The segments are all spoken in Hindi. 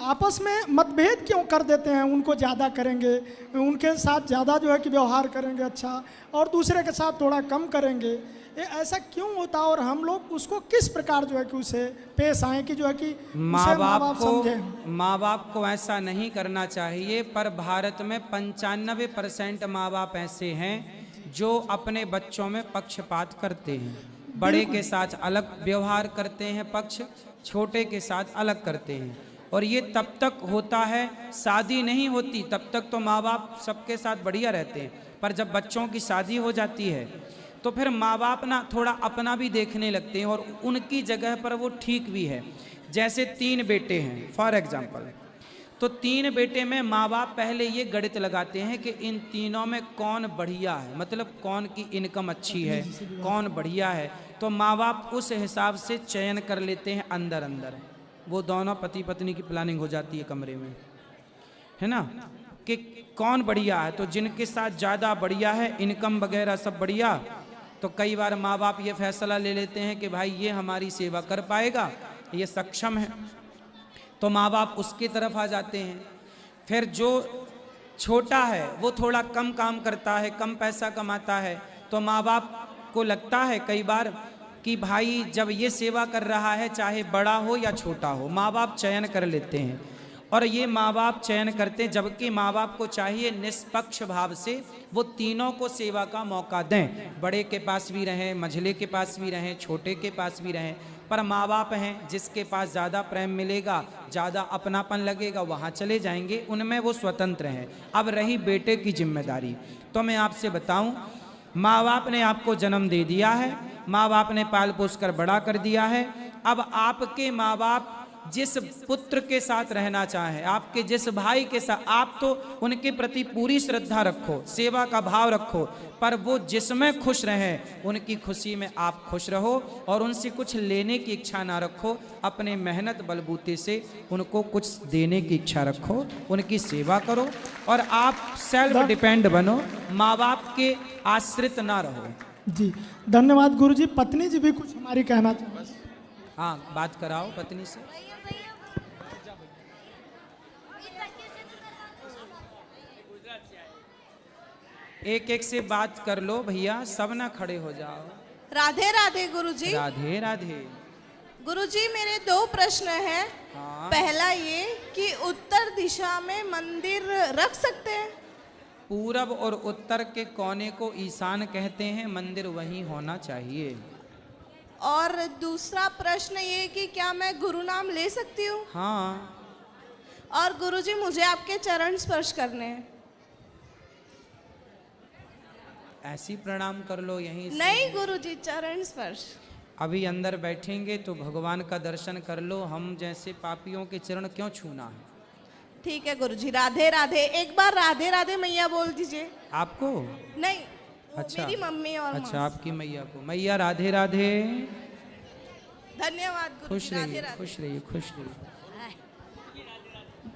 आपस में मतभेद क्यों कर देते हैं? उनको ज़्यादा करेंगे, उनके साथ ज़्यादा जो है कि व्यवहार करेंगे अच्छा, और दूसरे के साथ थोड़ा कम करेंगे। ये ऐसा क्यों होता है और हम लोग उसको किस प्रकार जो है कि उसे पेश आए कि जो है कि माँ बाप को ऐसा नहीं करना चाहिए। पर भारत में 95% माँ बाप ऐसे हैं जो अपने बच्चों में पक्षपात करते हैं। बड़े के साथ अलग व्यवहार करते हैं पक्ष, छोटे के साथ अलग करते हैं। और ये तब तक होता है, शादी नहीं होती तब तक तो माँ बाप सबके साथ बढ़िया रहते हैं, पर जब बच्चों की शादी हो जाती है तो फिर माँ बाप ना थोड़ा अपना भी देखने लगते हैं, और उनकी जगह पर वो ठीक भी है। जैसे 3 बेटे हैं फॉर एग्जाम्पल, तो 3 बेटे में माँ बाप पहले ये गणित लगाते हैं कि इन तीनों में कौन बढ़िया है, मतलब कौन की इनकम अच्छी है, कौन बढ़िया है। तो माँ बाप उस हिसाब से चयन कर लेते हैं अंदर अंदर। वो दोनों पति पत्नी की प्लानिंग हो जाती है कमरे में, है ना, कि कौन बढ़िया है। तो जिनके साथ ज़्यादा बढ़िया है, इनकम वगैरह सब बढ़िया, तो कई बार माँ बाप ये फैसला ले लेते हैं कि भाई ये हमारी सेवा कर पाएगा, ये सक्षम है, तो माँ बाप उसकी तरफ आ जाते हैं। फिर जो छोटा है वो थोड़ा कम काम करता है, कम पैसा कमाता है, तो माँ बाप को लगता है कई बार कि भाई जब ये सेवा कर रहा है, चाहे बड़ा हो या छोटा हो, माँ बाप चयन कर लेते हैं। और ये माँ बाप चयन करते हैं, जबकि माँ बाप को चाहिए निष्पक्ष भाव से वो तीनों को सेवा का मौका दें। बड़े के पास भी रहें, मझले के पास भी रहें, छोटे के पास भी रहें। पर माँ बाप हैं, जिसके पास ज़्यादा प्रेम मिलेगा, ज़्यादा अपनापन लगेगा, वहाँ चले जाएंगे, उनमें वो स्वतंत्र हैं। अब रही बेटे की जिम्मेदारी, तो मैं आपसे बताऊं, माँ बाप ने आपको जन्म दे दिया है, माँ बाप ने पाल पोस कर बड़ा कर दिया है। अब आपके माँ बाप जिस पुत्र के साथ रहना चाहें, आपके जिस भाई के साथ, आप तो उनके प्रति पूरी श्रद्धा रखो, सेवा का भाव रखो, पर वो जिसमें खुश रहें उनकी खुशी में आप खुश रहो, और उनसे कुछ लेने की इच्छा ना रखो। अपने मेहनत बलबूते से उनको कुछ देने की इच्छा रखो, उनकी सेवा करो, और आप सेल्फ डिपेंड बनो, माँ बाप के आश्रित ना रहो। जी धन्यवाद गुरुजी। पत्नी जी भी कुछ हमारी कहना चाहती। हाँ, बात कराओ पत्नी से। एक एक से बात कर लो भैया, सब ना खड़े हो जाओ। राधे राधे गुरुजी। राधे राधे। गुरुजी मेरे 2 प्रश्न हैं। हाँ। पहला ये कि उत्तर दिशा में मंदिर रख सकते हैं? पूरब और उत्तर के कोने को ईशान कहते हैं, मंदिर वहीं होना चाहिए। और दूसरा प्रश्न ये कि क्या मैं गुरु नाम ले सकती हूँ? हाँ। और गुरुजी मुझे आपके चरण स्पर्श करने हैं। ऐसी प्रणाम कर लो यहीं से। नहीं गुरुजी, चरण स्पर्श। अभी अंदर बैठेंगे तो भगवान का दर्शन कर लो, हम जैसे पापियों के चरण क्यों छूना है। ठीक है गुरुजी। राधे राधे। एक बार राधे राधे मैया बोल दीजिए। आपको? नहीं, अच्छा, मेरी मम्मी और अच्छा आपकी मैया को। मैया राधे राधे। धन्यवाद गुरुजी। खुश रहिए, खुश रहिए, खुश रहिए।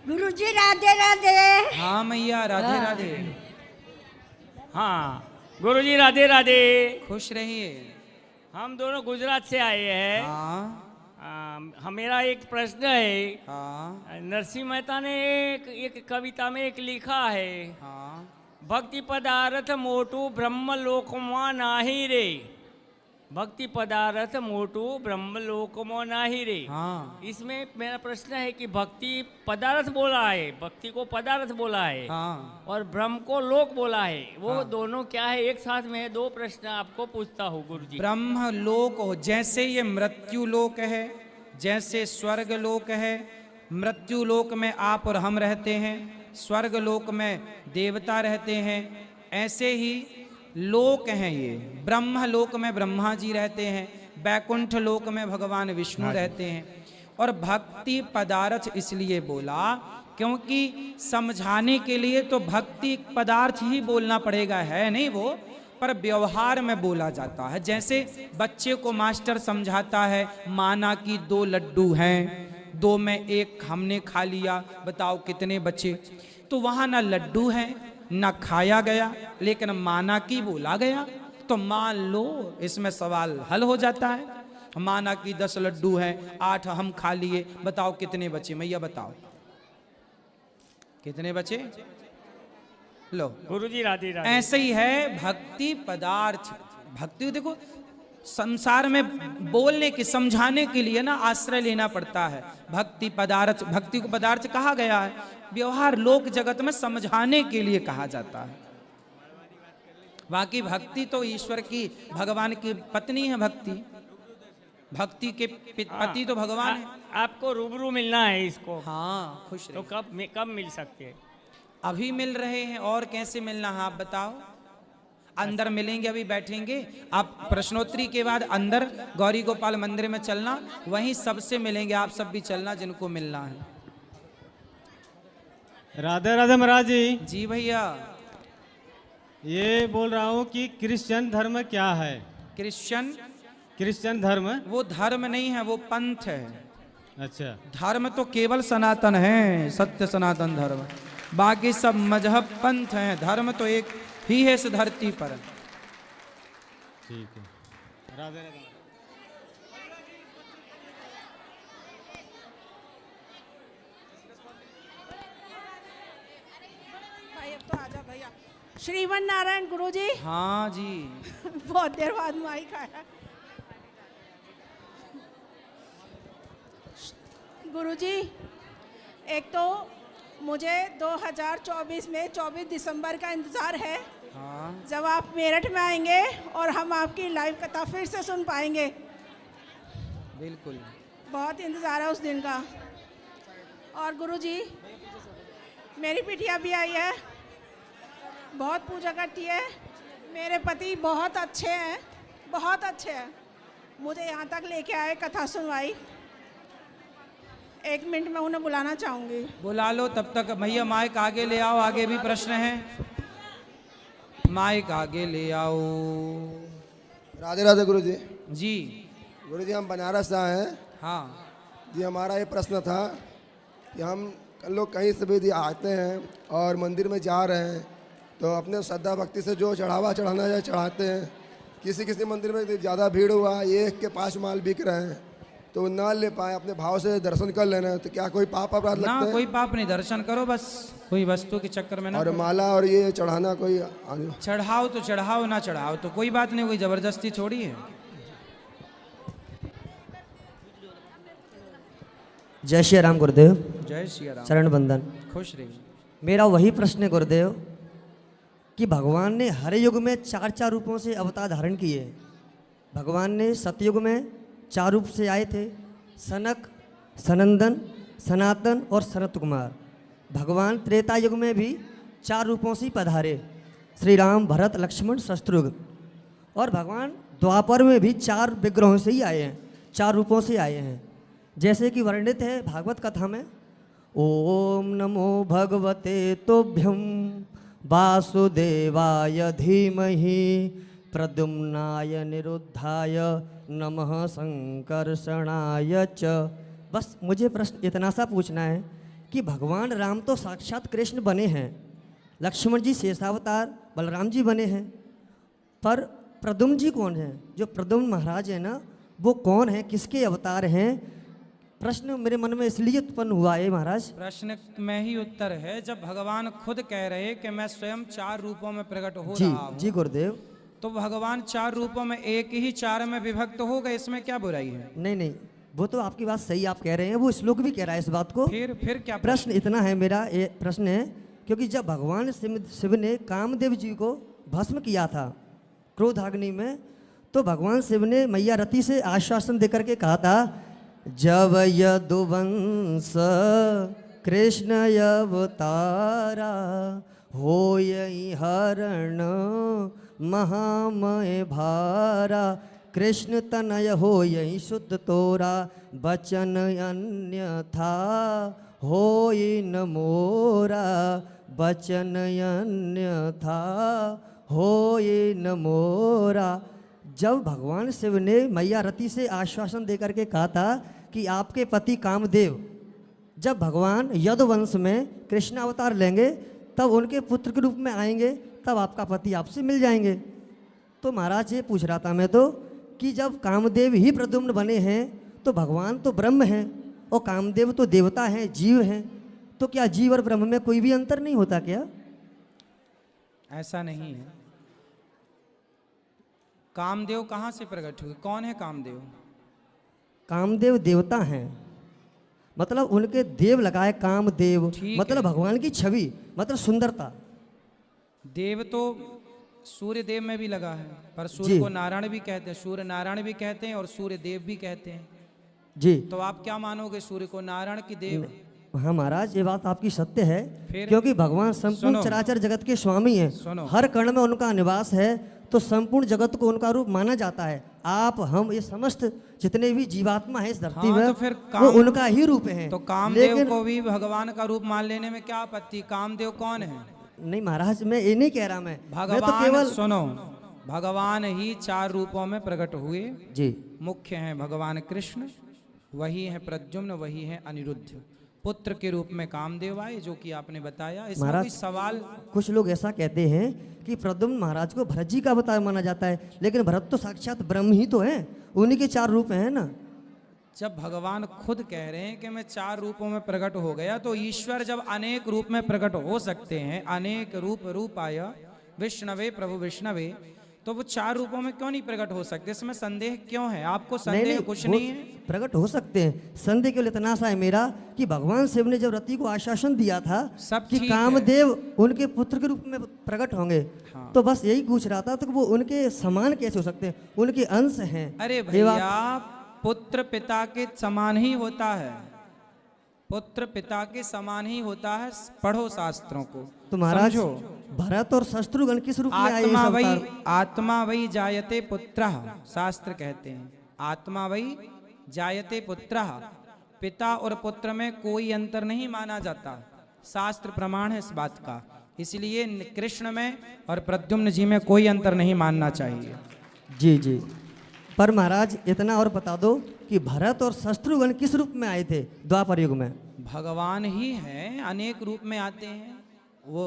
गुरुजी राधे राधे। हाँ मैया राधे राधे। हाँ गुरुजी राधे राधे। खुश रहिए। हम दोनों गुजरात से आए हैं। हाँ। मेरा एक प्रश्न है। हाँ। नरसिंह मेहता ने एक कविता में एक लिखा है। हाँ। भक्ति पदार्थ मोटू ब्रह्म लोकमा नाही रे। भक्ति पदार्थ मोटू ब्रह्म लोकमो नाही रे। हाँ। इसमें मेरा प्रश्न है कि भक्ति पदार्थ बोला है, भक्ति को पदार्थ बोला है। हाँ। और ब्रह्म को लोक बोला है, वो हाँ। दोनों क्या है? एक साथ में 2 प्रश्न आपको पूछता हूँ गुरुजी। ब्रह्म लोक हो, जैसे ये मृत्यु लोक है, जैसे स्वर्ग लोक है, मृत्यु लोक में आप और हम रहते हैं, स्वर्ग लोक में देवता रहते हैं, ऐसे ही लोक हैं ये। ब्रह्म लोक में ब्रह्मा जी रहते हैं, बैकुंठ लोक में भगवान विष्णु रहते हैं। और भक्ति पदार्थ इसलिए बोला क्योंकि समझाने के लिए तो भक्ति पदार्थ ही बोलना पड़ेगा, है नहीं वो, पर व्यवहार में बोला जाता है। जैसे बच्चे को मास्टर समझाता है, माना कि 2 लड्डू हैं, 2 में 1 हमने खा लिया, बताओ कितने बचे। तो वहाँ ना लड्डू है ना खाया गया, लेकिन माना कि बोला गया, तो मान लो इसमें सवाल हल हो जाता है। माना कि 10 लड्डू हैं, 8 हम खा लिए, बताओ कितने बचे, मैया बताओ। कितने बचे? लो, गुरुजी राधे राधे। ऐसे ही है भक्ति पदार्थ। भक्ति देखो संसार में बोलने की समझाने के लिए ना आश्रय लेना पड़ता है। भक्ति पदार्थ, भक्ति को पदार्थ कहा गया है। व्यवहार लोक जगत में समझाने के लिए कहा जाता है। बाकी भक्ति तो ईश्वर की, भगवान की पत्नी है भक्ति। भक्ति के पति तो भगवान है। आपको रूबरू मिलना है इसको। हाँ, खुश तो रहिए। कब मिल सकते हैं? अभी मिल रहे हैं, और कैसे मिलना है आप बताओ? अंदर मिलेंगे, अभी बैठेंगे। आप प्रश्नोत्तरी के बाद अंदर गौरी गोपाल मंदिर में चलना, वहीं सबसे मिलेंगे। आप सब भी चलना जिनको मिलना है। राधे राधे महाराज जी। जी भैया। ये बोल रहा हूँ कि क्रिश्चियन धर्म क्या है? क्रिश्चियन धर्म वो धर्म नहीं है, वो पंथ है। अच्छा, धर्म तो केवल सनातन है, सत्य सनातन धर्म। बाकी सब मजहब पंथ हैं। धर्म तो एक ही है इस धरती पर। ठीक है। राधे राधे। भाई अब तो आजा भैया। श्रीमन नारायण गुरुजी। हाँ जी। बहुत देर बाद माइक आया। गुरुजी, एक तो मुझे 2024 में 24 दिसंबर का इंतज़ार है। हाँ। जब आप मेरठ में आएंगे और हम आपकी लाइव कथा फिर से सुन पाएंगे। बिल्कुल। बहुत इंतज़ार है उस दिन का। और गुरुजी, मेरी बिटिया भी आई है, बहुत पूजा करती है। मेरे पति बहुत अच्छे हैं, बहुत अच्छे हैं। मुझे यहाँ तक लेके आए, कथा सुनवाई। 1 मिनट में उन्हें बुलाना चाहूँगी। बुला लो। तब तक भैया माइक आगे ले आओ, आगे भी प्रश्न हैं। माइक आगे ले आओ। राधे राधे गुरु जी। जी। गुरु जी, हम बनारस से आए हैं। हाँ जी, हमारा ये प्रश्न था कि हम लोग कहीं से भी आते हैं और मंदिर में जा रहे हैं तो अपने श्रद्धा भक्ति से जो चढ़ावा चढ़ाना है चढ़ाते हैं। किसी किसी मंदिर में ज़्यादा भीड़ हुआ, 1 के 5 माल बिक रहे हैं तो न ले पाए, अपने भाव से दर्शन कर लेना है, तो क्या कोई पाप अपराध लगता है? ना, कोई पाप नहीं। दर्शन करो बस, कोई वस्तु के चक्कर में ना। और माला और ये चढ़ाना कोई चढ़ाओ तो चढ़ाओ, ना चढ़ाओ तो कोई बात नहीं, कोई जबरदस्ती थोड़ी है। जय श्री राम गुरुदेव। जय श्री राम। शरण बंदन। खुश रहिए। मेरा वही प्रश्न है गुरुदेव कि भगवान ने हर युग में 4 रूपों से अवतार धारण किए। भगवान ने सतयुग में 4 रूप से आए थे, सनक, सनंदन, सनातन और सनत कुमार। भगवान त्रेता युग में भी 4 रूपों से पधारे, श्री राम, भरत, लक्ष्मण, शत्रुघ्न। और भगवान द्वापर में भी 4 विग्रहों से ही आए हैं, 4 रूपों से आए हैं। जैसे कि वर्णित है भागवत कथा में, ओम नमो भगवते तोभ्यम वासुदेवाय धीमहि प्रद्युम्नाय निरुद्धाय नमः संकर्षणाय च। बस मुझे प्रश्न इतना सा पूछना है कि भगवान राम तो साक्षात कृष्ण बने हैं, लक्ष्मण जी शेषावतार बलराम जी बने हैं, पर प्रद्युम्न जी कौन हैं? जो प्रद्युम्न महाराज हैं ना, वो कौन हैं, किसके अवतार हैं? प्रश्न मेरे मन में इसलिए उत्पन्न हुआ है महाराज। प्रश्न में ही उत्तर है। जब भगवान खुद कह रहे कि मैं स्वयं 4 रूपों में प्रकट हो जी रहा हूँ, जी गुरुदेव, तो भगवान 4 रूपों में एक ही 4 में विभक्त हो गए, इसमें क्या बुराई है? नहीं नहीं, वो तो आपकी बात सही आप कह रहे हैं, वो श्लोक भी कह रहा है इस बात को। फिर क्या प्रश्न इतना है, मेरा ये प्रश्न है, क्योंकि जब भगवान शिव ने कामदेव जी को भस्म किया था क्रोधाग्नि में, तो भगवान शिव ने मैया रति से आश्वासन देकर के कहा था, जब यदुवंश कृष्ण अवतारा होयि हरण महामय भारा, कृष्ण तनय होयि शुद्ध तोरा, बचन अन्यथा होयि न मोरा, बचन अन्यथा होयि न मोरा। जब भगवान शिव ने मैया रति से आश्वासन देकर के कहा था कि आपके पति कामदेव जब भगवान यदुवंश में कृष्ण अवतार लेंगे तब उनके पुत्र के रूप में आएंगे, तब आपका पति आपसे मिल जाएंगे। तो महाराज ये पूछ रहा था मैं तो कि जब कामदेव ही प्रद्युम्न बने हैं तो भगवान तो ब्रह्म हैं और कामदेव तो देवता हैं, जीव हैं, तो क्या जीव और ब्रह्म में कोई भी अंतर नहीं होता क्या? ऐसा नहीं है। कामदेव कहाँ से प्रकट हुए? कौन है कामदेव? कामदेव देवता हैं, मतलब उनके देव लगाए कामदेव, ठीक मतलब है। भगवान की छवि, मतलब सुंदरता। देव तो सूर्य देव में भी लगा है, पर सूर्य जी। को नारायण भी कहते हैं, सूर्य नारायण भी कहते हैं और सूर्य देव भी कहते हैं। जी तो आप क्या मानोगे, सूर्य को नारायण की देव? हाँ महाराज, ये बात आपकी सत्य है, फिर? क्योंकि भगवान संपूर्ण सुनो। चराचर जगत के स्वामी हैं। सुनो। हर कण में उनका निवास है, तो संपूर्ण जगत को उनका रूप माना जाता है। आप हम ये समस्त जितने भी जीवात्मा है इस धरती हाँ, में, तो फिर वो उनका ही रूप है। तो कामदेव लेकिन को भी भगवान का रूप मान लेने में क्या आपत्ति? कामदेव कौन है? नहीं महाराज, मैं ये नहीं कह रहा, मैं तो भगवान केवल सुनो, भगवान ही 4 रूपों में प्रकट हुए। जी मुख्य हैं भगवान कृष्ण, वही है प्रद्युम्न, वही है अनिरुद्ध। पुत्र के रूप में कामदेव आए, जो कि आपने बताया। इसमें महाराज, कोई सवाल? कुछ लोग ऐसा कहते हैं कि प्रद्युम्न महाराज को भरत जी का अवतार माना जाता है, लेकिन भरत तो साक्षात ब्रह्म ही तो है, उन्हीं के 4 रूप हैं ना। जब भगवान खुद कह रहे हैं कि मैं 4 रूपों में प्रकट हो गया, तो ईश्वर जब अनेक रूप में प्रकट हो सकते हैं, अनेक रूपाय विष्णवे प्रभु विष्णवे, तो वो 4 रूपों में क्यों नहीं प्रकट हो सकते? इसमें संदेह क्यों है? आपको संदेह कुछ वो नहीं है? प्रकट हो सकते हैं। संदेह केवल इतना सा है मेरा कि भगवान शिव ने जब रति को आश्वासन दिया था सब कि ठीक कामदेव उनके पुत्र के रूप में प्रकट होंगे, हाँ। तो बस यही पूछ रहा था, तो वो उनके समान कैसे हो सकते हैं? उनके अंश हैं। अरे ये भैया, बात- पुत्र पिता के समान ही होता है, पुत्र पिता के समान ही होता है। पढ़ो शास्त्रों को तो महाराज, समझो। भरत और शत्रुघ्न किस रूप में आए इस अवतार? आत्मा वही जायते पुत्रः, शास्त्र कहते हैं आत्मा वही जायते पुत्रः। पिता और पुत्र में कोई अंतर नहीं माना जाता, शास्त्र प्रमाण है इस बात का। इसलिए कृष्ण में और प्रद्युम्न जी में कोई अंतर नहीं मानना चाहिए। जी जी, पर महाराज इतना और बता दो कि भरत और शत्रुघ्न किस रूप में आए थे द्वापर युग में? भगवान ही है, अनेक रूप में आते हैं। वो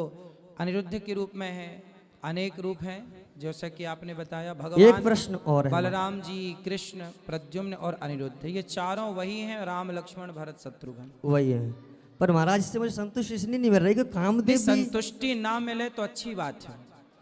अनिरुद्ध के रूप में है, अनेक रूप हैं, जैसा कि आपने बताया। भगवान, एक प्रश्न और है। बलराम जी, कृष्ण, प्रद्युम्न और अनिरुद्ध, ये चारों वही हैं, राम लक्ष्मण भरत शत्रुघ्न वही है। पर महाराज, इससे मुझे संतुष्टि इसलिए नहीं मिल रही कि कामदेव भी... संतुष्टि ना मिले तो अच्छी बात है,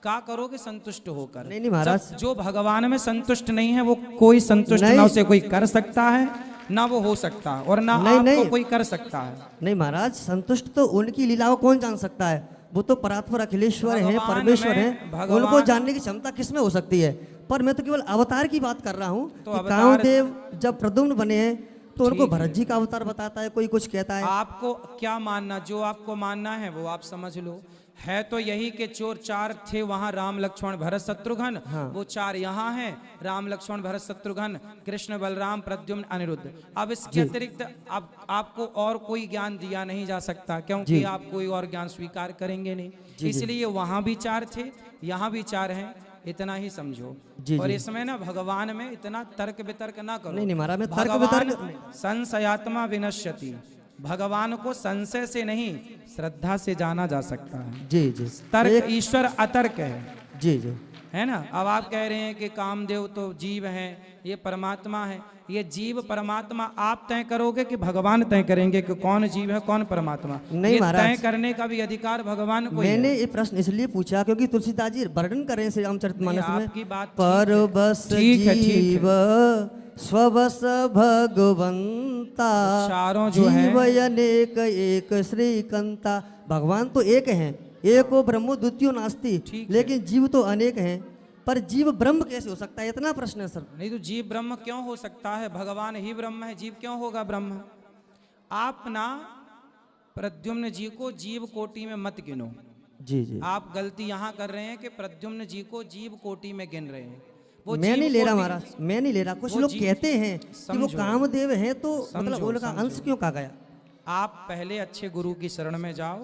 क्या करोगे संतुष्ट होकर? नहीं महाराज, जब जो भगवान में संतुष्ट नहीं है, वो कोई संतुष्ट ना उसे कोई कर सकता है, ना वो हो सकता है, और ना आपको कोई कर सकता है। नहीं महाराज, संतुष्ट तो उनकी लीलाओं कौन जान सकता है? वो तो परात्पर अखिलेश्वर है, परमेश्वर है, उनको जानने की क्षमता किसमें हो सकती है? पर मैं तो केवल अवतार की बात कर रहा हूँ। तो कामदेव जब प्रद्युम्न बने हैं, तो उनको भरत जी का अवतार बताता है, कोई कुछ कहता है। आपको क्या मानना, जो आपको मानना है वो आप समझ लो। है तो यही के चोर 4 थे वहां, राम लक्ष्मण भरत शत्रुघ्न। हाँ। वो 4 यहाँ हैं, राम लक्ष्मण भरत शत्रुघ्न, कृष्ण बलराम प्रद्युम्न अनिरुद्ध। अब इसके अतिरिक्त अब आपको और कोई ज्ञान दिया नहीं जा सकता, क्योंकि आप कोई और ज्ञान स्वीकार करेंगे नहीं। इसलिए वहां भी 4 थे, यहाँ भी 4 हैं, इतना ही समझो। और इसमें ना भगवान में इतना तर्क वितर्क ना करो। नहीं महाराज, मैं तर्क भगवान वितर्क संशयात्मा विनश्यति, भगवान को संशय से नहीं श्रद्धा से जाना जा सकता है। जी जी, तर्क ईश्वर अतर्क है। जी जी, है ना। अब आप कह रहे हैं कि कामदेव तो जीव हैं, ये परमात्मा है। ये जीव परमात्मा आप तय करोगे कि भगवान तय करेंगे कि कौन जीव है कौन परमात्मा? नहीं ये महाराज, तय करने का भी अधिकार भगवान को मैंने है। ये प्रश्न इसलिए पूछा क्योंकि तुलसीदास जी वर्णन कर रहे हैं श्री रामचरितमानस में, आपकी बात पर बस जीव स्वबस भगवंता, चारों जो हैं जीव अनेक एक श्रीकंता। भगवान तो एक हैं, एको ब्रह्मो द्वितीयो नास्ति, लेकिन जीव तो अनेक हैं। पर जीव ब्रह्म कैसे हो सकता है? इतना प्रश्न है सर। नहीं तो जीव ब्रह्म क्यों हो सकता है? भगवान ही ब्रह्म है, जीव क्यों होगा ब्रह्म? आप ना प्रद्युम्न जी को जीव कोटि में मत गिनो। जी जी, आप गलती यहाँ कर रहे हैं कि प्रद्युम्न जी को जीव कोटि में गिन रहे हैं। वो मैं नहीं ले रहा महाराज, मैं नहीं ले रहा। कुछ लोग कहते हैं कि वो कामदेव हैं, तो मतलब उनका अंश क्यों कहा गया? आप पहले अच्छे गुरु की शरण में जाओ,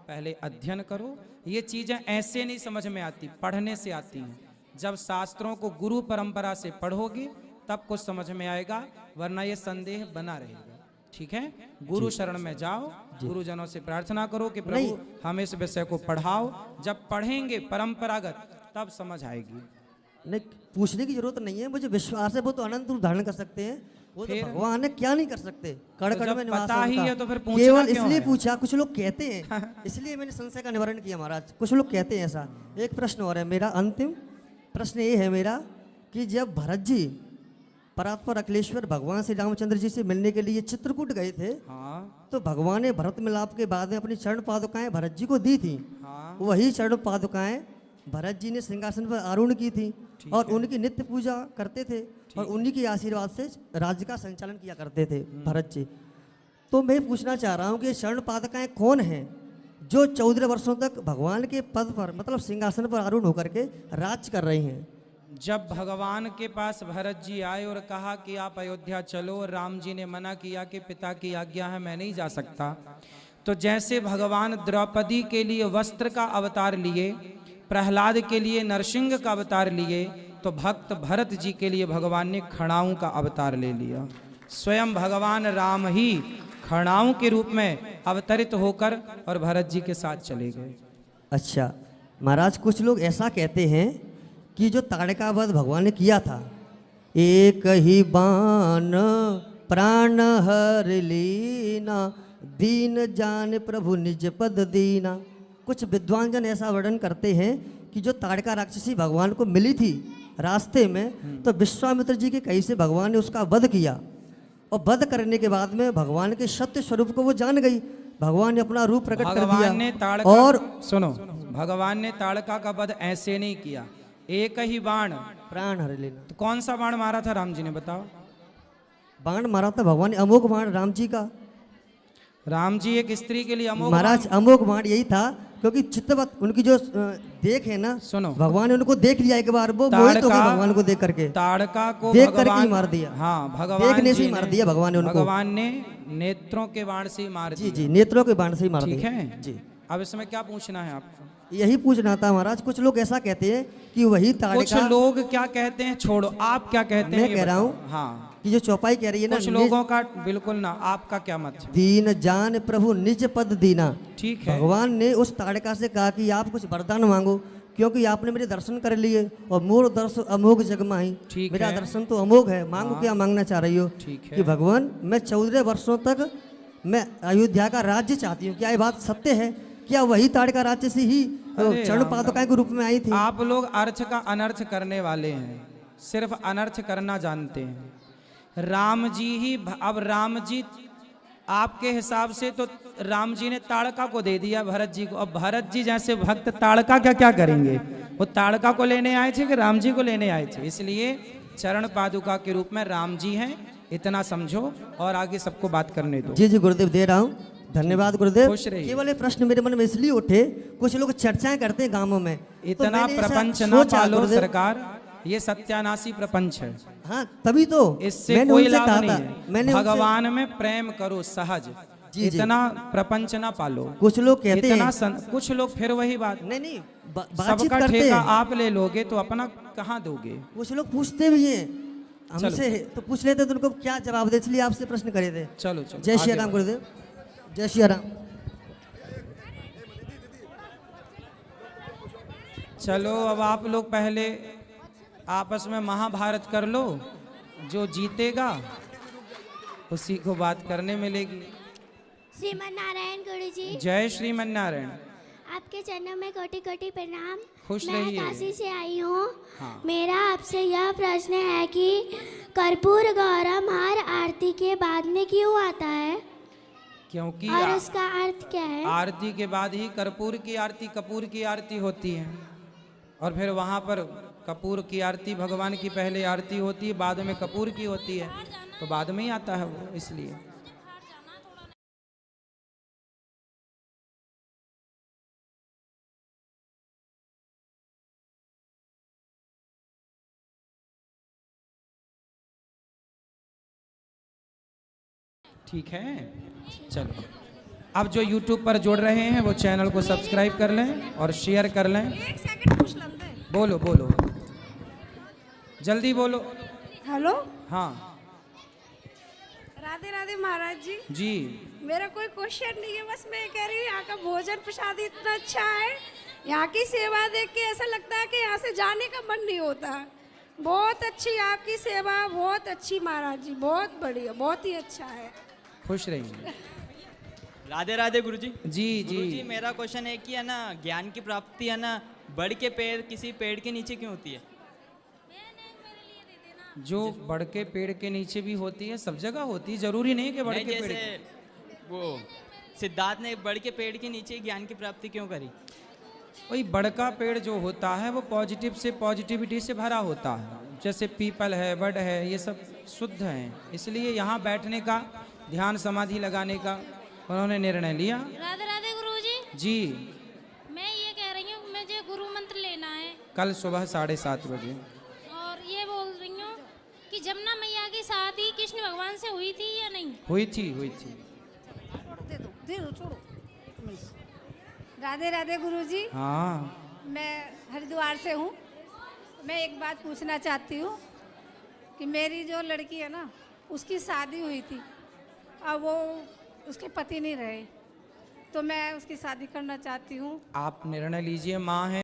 पहले अध्ययन करो। ये चीजें ऐसे नहीं समझ में आती, पढ़ने से आती हैं। जब शास्त्रों को गुरु परंपरा से पढ़ोगे तब कुछ समझ में आएगा, वरना ये संदेह बना रहेगा। ठीक है, गुरु शरण में जाओ, गुरुजनों से प्रार्थना करो कि प्रभु हम इस विषय को पढ़ाओ। जब पढ़ेंगे परंपरागत तब समझ आएगी। नहीं, पूछने की जरूरत नहीं है, मुझे विश्वास है वो तो अनंत रूप धारण कर सकते हैं। वो तो फिर? भगवान है, क्या नहीं कर सकते। कण तो कण जब में निवास पता ही उनका। है तो फिर पूछना केवल क्यों इसलिए है? पूछा, कुछ लोग कहते हैं इसलिए मैंने संशय का निवारण किया महाराज। कुछ लोग कहते हैं ऐसा। एक प्रश्न और है मेरा, अंतिम प्रश्न ये है मेरा कि जब भरत जी परात्पर अखिलेश्वर भगवान श्री रामचंद्र जी से मिलने के लिए चित्रकूट गए थे, हाँ तो भगवान ने भरत मिलाप के बाद में अपनी चरण पादुकाएं भरत जी को दी थी। हाँ वही चरण पादुकाएं भरत जी ने सिंहासन पर आरूढ़ की थी और उनकी नित्य पूजा करते थे और उन्हीं के आशीर्वाद से राज्य का संचालन किया करते थे भरत जी। तो मैं पूछना चाह रहा हूँ कि शरण पादुकाएं कौन हैं जो 14 वर्षों तक भगवान के पद पर मतलब सिंहासन पर आरूढ़ होकर के राज्य कर रही हैं? जब भगवान के पास भरत जी आए और कहा कि आप अयोध्या चलो, और राम जी ने मना किया कि पिता की आज्ञा है, मैं नहीं जा सकता, तो जैसे भगवान द्रौपदी के लिए वस्त्र का अवतार लिए, प्रहलाद के लिए नरसिंह का अवतार लिए, तो भक्त भरत जी के लिए भगवान ने खड़ाऊं का अवतार ले लिया। स्वयं भगवान राम ही खड़ाऊं के रूप में अवतरित होकर और भरत जी के साथ चले गए। अच्छा महाराज, कुछ लोग ऐसा कहते हैं कि जो ताड़का वध भगवान ने किया था, एक ही बाण प्राण हर लीना, दीन जान प्रभु निज पद दीना। कुछ विद्वान जन ऐसा वर्णन करते हैं कि जो ताड़का राक्षसी भगवान को मिली थी रास्ते में, तो विश्वामित्र जी के कहीं से भगवान ने उसका वध किया और वध करने के बाद में भगवान के सत्य स्वरूप को वो जान गई। भगवान ने अपना रूप प्रकट कर भगवान ने दिया ताड़का, और सुनो, भगवान ने ताड़का का वध ऐसे नहीं किया, एक ही बाण प्राण हर लेना। तो कौन सा बाण मारा था राम जी ने, बताओ? बाण मारा था भगवान ने, अमोघ बाण राम जी का। राम जी एक स्त्री के लिए अमोघ महाराज अमोघ बाण यही था क्योंकि चित्तवत उनकी जो देख है ना, सुनो, भगवान ने उनको देख लिया एक बार, वो मोहित हो गए भगवान को देख करके। ताड़का को देख करके भगवान ही मार दिया। हाँ, भगवान देखने से जी ही मार दिया भगवान ने उनको। भगवान ने नेत्रों के बाण से ही मार जी दिया। जी, नेत्रों के बाण से ही मार ठीक दिया। है जी, अब इसमें क्या पूछना है आपको? यही पूछना था महाराज। कुछ लोग ऐसा कहते हैं कि वही कुछ ताड़का, लोग क्या कहते हैं छोड़ो, आप क्या कहते हैं मैं ये कह रहा बताओ। हूँ हाँ, कि जो चौपाई कह रही है ना, कुछ लोगों का बिल्कुल ना, आपका क्या मत है? दीन जान प्रभु निज पद दीना। ठीक है, भगवान ने उस ताड़का से कहा कि आप कुछ वरदान मांगो क्योंकि आपने मेरे दर्शन कर लिए और मोर दर्शन अमोघ जगमाही। ठीक मेरा है। दर्शन तो अमोघ है, मांगो हाँ। क्या मांगना चाह रही हो? ठीक है। कि भगवान मैं 14 वर्षों तक मैं अयोध्या का राज्य चाहती हूँ। क्या ये बात सत्य है? क्या वही ताड़का राज्य से ही अरे चरण राम पादुकाएं के रूप में आई थी? आप लोग अर्थ का अनर्थ करने वाले हैं, सिर्फ अनर्थ करना जानते हैं। राम जी ही, अब राम जी आपके हिसाब से तो राम जी ने ताड़का को दे दिया भरत जी को। अब भरत जी जैसे भक्त ताड़का क्या क्या करेंगे? वो ताड़का को लेने आए थे कि राम जी को लेने आए थे? इसलिए चरण पादुका के रूप में राम जी हैं, इतना समझो और आगे सबको बात करने दो। जी जी गुरुदेव, दे रहा हूँ। धन्यवाद गुरुदेव। खुश रहिए। केवल ये प्रश्न मेरे मन में इसलिए उठे, कुछ लोग चर्चाएं करते हैं गांवों में, तो इतना मैंने ऐसा प्रपंच ना सोचा, पालो गुरुदेव। सरकार, ये सत्यानाशी प्रपंच है। हाँ तभी तो इससे मैंने कोई उनसे लाभ कहा नहीं था, है। मैंने उनसे- भगवान में प्रेम करो सहज, जी, जी। इतना प्रपंच ना पालो। कुछ लोग कहते इतना हैं कुछ लोग फिर वही बात, नहीं नहीं बातचीत सबका करते ठेका हैं। आप ले लोगे तो अपना कहाँ दोगे? कुछ लोग पूछते भी हैं हमसे, तो पूछ लेते तो उनको क्या जवाब दे, इसलिए आपसे प्रश्न करे थे। चलो चलो, जय श्री आगे राम बढ़ो। गुरुदेव, जय श्री राम। चलो अब आप लोग पहले आपस में महाभारत कर लो, जो जीतेगा उसी को बात करने मिलेगी। श्रीमन नारायण गुरु जी, जय श्रीमन नारायण। आपके चरणों में कोटि कोटि प्रणाम। खुश मैं रहिए। काशी से आई हूँ। हाँ। मेरा आपसे यह प्रश्न है कि कर्पूर गौरम हर आरती के बाद में क्यों आता है क्योंकि और उसका अर्थ क्या है? आरती के बाद ही कर्पूर की आरती, कपूर की आरती होती है, और फिर वहाँ पर कपूर की आरती, भगवान की पहले आरती होती है, बाद में कपूर की होती है, तो बाद में ही आता है वो, इसलिए। ठीक है, चलो अब जो YouTube पर जुड़ रहे हैं वो चैनल को सब्सक्राइब कर लें और शेयर कर लें। एक सेकंड पूछ लेते हैं। बोलो बोलो, जल्दी बोलो। हेलो, हाँ राधे राधे महाराज जी। जी, मेरा कोई क्वेश्चन नहीं है, बस मैं कह रही हूँ यहाँ का भोजन प्रसाद इतना अच्छा है, यहाँ की सेवा देख के ऐसा लगता है कि यहाँ से जाने का मन नहीं होता। बहुत अच्छी आपकी सेवा, बहुत अच्छी महाराज जी, बहुत बढ़िया, बहुत ही अच्छा है। खुश रहिए। राधे राधे गुरुजी। जी गुरुजी मेरा क्वेश्चन है कि है ना, ज्ञान की प्राप्ति है ना बड़ के पेड़ किसी पेड़ के नीचे क्यों होती है? जो बड़ के पेड़ के नीचे भी होती है, सब जगह होती है, जरूरी नहीं कि बड़ नहीं, के पेड़। जैसे वो सिद्धार्थ ने बड़ के पेड़ के नीचे ज्ञान की प्राप्ति क्यों करी? वही बड़ का पेड़ जो होता है वो पॉजिटिव से पॉजिटिविटी से भरा होता है। जैसे पीपल है, बड़ है, ये सब शुद्ध हैं, इसलिए यहाँ बैठने का, ध्यान समाधि लगाने का उन्होंने निर्णय लिया। राधे राधे गुरुजी। जी मैं ये कह रही हूँ, मुझे गुरु मंत्र लेना है कल सुबह 7:30 बजे। और ये बोल रही हूँ कि जमुना मैया की शादी कृष्ण भगवान से हुई थी या नहीं? हुई थी, हुई थी। राधे राधे गुरुजी। हाँ, मैं हरिद्वार से हूँ। मैं एक बात पूछना चाहती हूँ कि मेरी जो लड़की है ना, उसकी शादी हुई थी, अब वो उसके पति नहीं रहे, तो मैं उसकी शादी करना चाहती हूँ। आप निर्णय लीजिए, माँ है।